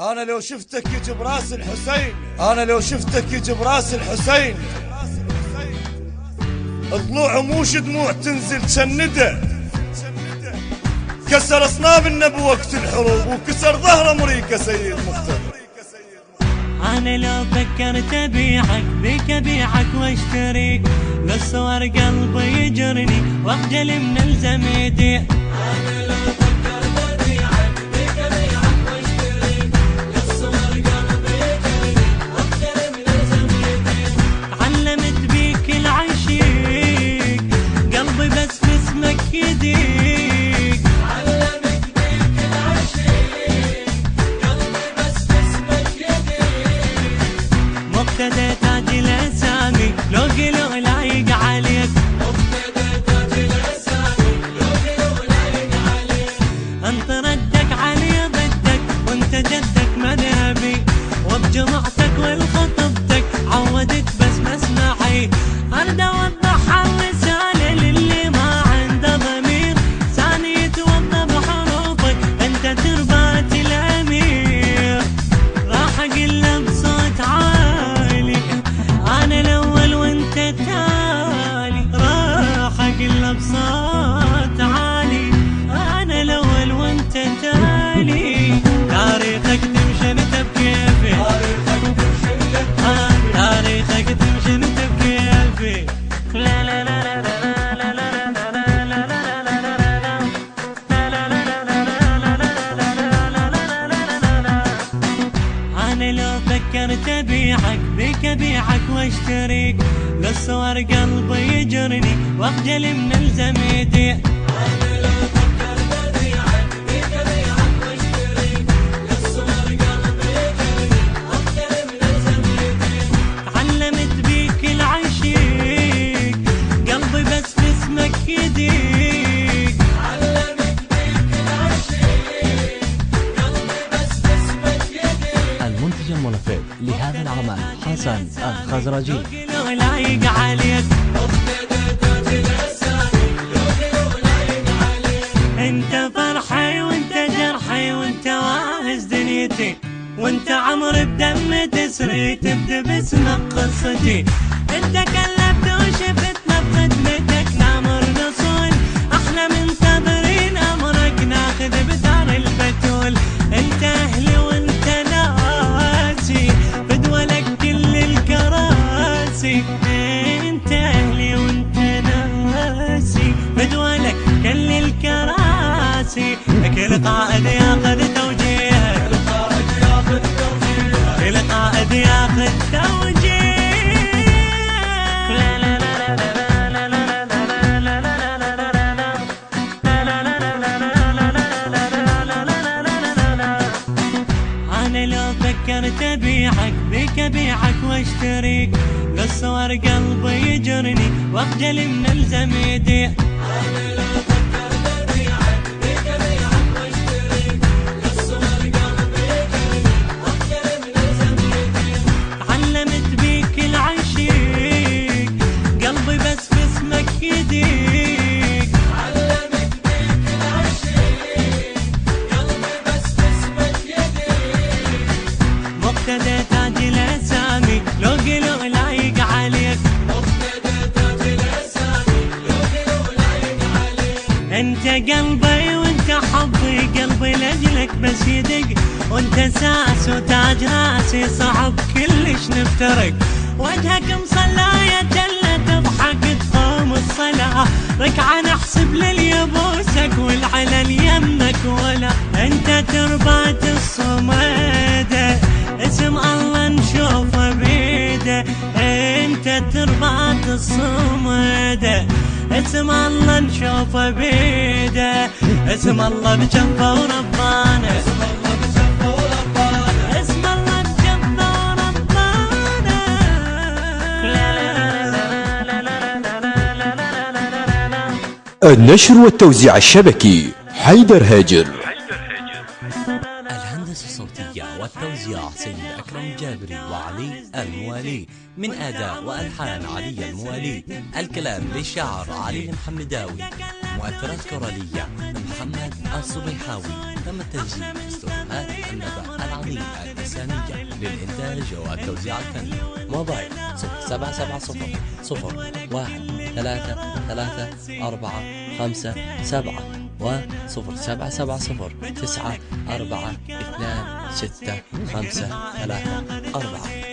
أنا لو شفتك يجب راس الحسين، أنا لو شفتك يجب راس الحسين. ضلوع موش دموع تنزل تشنده، كسر أصنابنا بوقت الحروب وكسر ظهر أمريكا سيد مقتدر. أنا لو فكرت أبيعك بيك أبيعك واشتريك، للصور قلبي يجرني واخجل من الزميدي. أنا لو فكرت أبيعك بيك أبيعك واشتريك، للصور قلبي يجرني واخجل من الزميدي. علمت بيك العشيق قلبي بس باسمك يديك، علمت بيك العشيق قلبي بس باسمك يديك. مقتدى تاج الأسامي لو قلوا لايق عليك، مقتدى تاج الأسامي لو قلوا لايق عليك. انت ردك علي ضدك وانت جدك مذهبي، وبجمعتك والخطبتك عودت بس مسمعي. ارد اوضح الرسالة للي ما عنده ضمير، ثاني يتوضى بحروفك انت تربات الامير. راح اقول بصوت عالي انا الاول وانت التالي، راح اقول بصوت عالي انا الاول وانت التالي. تاريخك تمشي انت بكيفي، تاريخك تمشي انت بكيفي. لا لا لا لا لا لا لا لا لا. أنا لو فكرت أبيعك بيك أبيعك واشتريك، للصور قلبي يجرني واخجل من الزميدي. أنا لو فكرت أبيعك بيك أبيعك واشتريك، للصور قلبي يجرني واخجل من الزميدي. علمت بيك العشيق قلبي بس باسمك يديك، علمت بيك العشيق قلبي بس باسمك يديك. المنتج المنفذ لهذا العمل حسن الخزرجي. لو لايق عليك مقتدى تاج الأسامي لو لايق عليك. انت فرحي وانت جرحي وانت واهز دنيتي، وانت عمر بدم تسري تبدأ باسمك قصتي. انت كلبت وشفتنا بخدمتك نامر نصول، احنا منتظرين امرك ناخذ بدار البتول. انت اهلي وانت ناسي بدولك كل الكراسي، انت اهلي وانت ناسي بدولك كل الكراسي. كل قائد ياخذ توجيهك، كل قائد ياخذ توجيه. أنا لو فكرت أبيعك بيك أبيعك واشتريك، للصور قلبي يجرني واخجل من الزميدي. أنا لو فكرت أبيعك بيك أبيعك واشتريك، للصور قلبي يجرني واخجل من الزميدي. علمت بيك العشيق قلبي بس باسمك يديك، علمت بيك العشيق قلبي بس باسمك يديك. مقتدى تاج الأسامي لو قلوا لايق عليك، مقتدى تاج الأسامي لو قلوا لايق عليك. انت قلبي وانت حبي قلبي لاجلك بس يدق، وانت ساس وتاج راسي صعب كلش نفترق. وجهك مصلاية جلة تضحك تقوم الصلاة، ركعة نحسب لليبوسك والعلن يمك ولا. انت تربات الصمادة اسم الله نشوفه بيده، انت تربات الصمادة اسم الله نشوفه بيده. اسم الله بجنبه وربانه، اسم الله بجنبه وربانه، اسم الله بجنبه وربانه. النشر والتوزيع الشبكي حيدر هاجر. الهندسة الصوتية والتوزيع سيد أكرم جابري وعلي الموالي، من أداء وألحان علي الموالي. الكلام للشاعر علي المحمداوي، مؤثرات كورالية محمد الصبيحاوي. تم التسجيل في استوديوهات النبأ العظيم الإنسانية للإنتاج والتوزيع الفني. موبايل 0770 01 3 3 4 5 7 و 0770 9 4 2 6 5 3 4.